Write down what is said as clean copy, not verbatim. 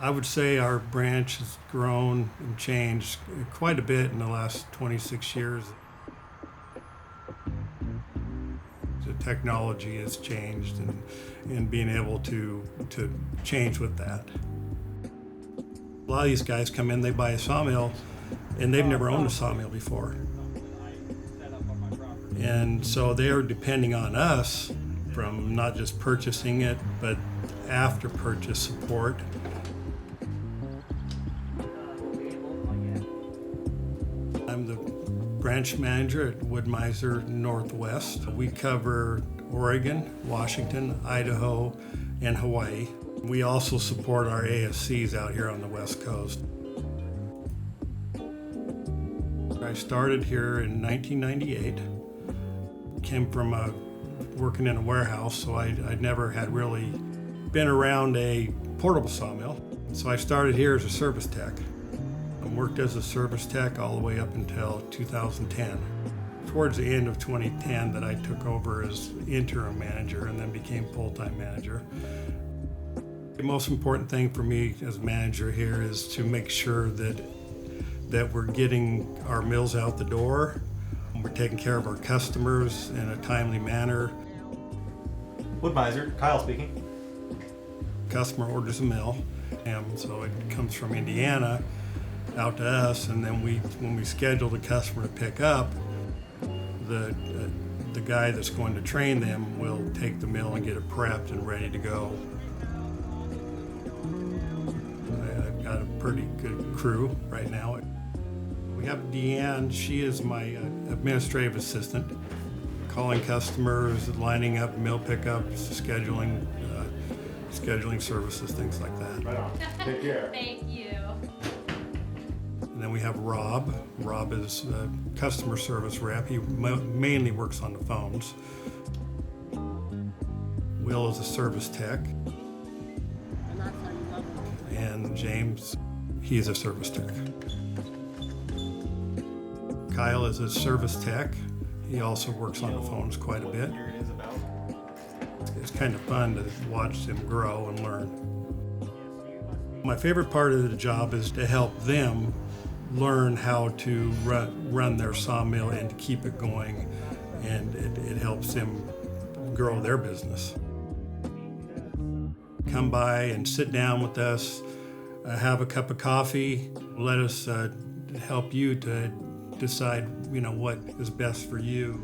I would say our branch has grown and changed quite a bit in the last 26 years. The technology has changed and being able to change with that. A lot of these guys come in, they buy a sawmill, and they've never owned a sawmill before. And so they are depending on us from not just purchasing it, but after purchase support. I'm the branch manager at Wood-Mizer Northwest. We cover Oregon, Washington, Idaho, and Hawaii. We also support our ASCs out here on the West Coast. I started here in 1998. Came from working in a warehouse, so I'd never had really been around a portable sawmill. So I started here as a service tech. I worked as a service tech all the way up until 2010. Towards the end of 2010 that I took over as interim manager and then became full-time manager. The most important thing for me as manager here is to make sure that we're getting our mills out the door. We're taking care of our customers in a timely manner. Wood-Mizer, Kyle speaking. Customer orders a mill, and so it comes from Indiana out to us, and then when we schedule the customer to pick up, the guy that's going to train them will take the mill and get it prepped and ready to go. I've got a pretty good crew right now. We have Deanne. She is my administrative assistant, calling customers, lining up mill pickups, scheduling services, things like that. Right on. Take care. Thank you. And then we have Rob. Rob is a customer service rep. He mainly works on the phones. Will is a service tech. And James, he's a service tech. Kyle is a service tech. He also works on the phones quite a bit. It's kind of fun to watch them grow and learn. My favorite part of the job is to help them learn how to run their sawmill and to keep it going, and it helps them grow their business. Come by and sit down with us, have a cup of coffee, let us help you to decide, what is best for you.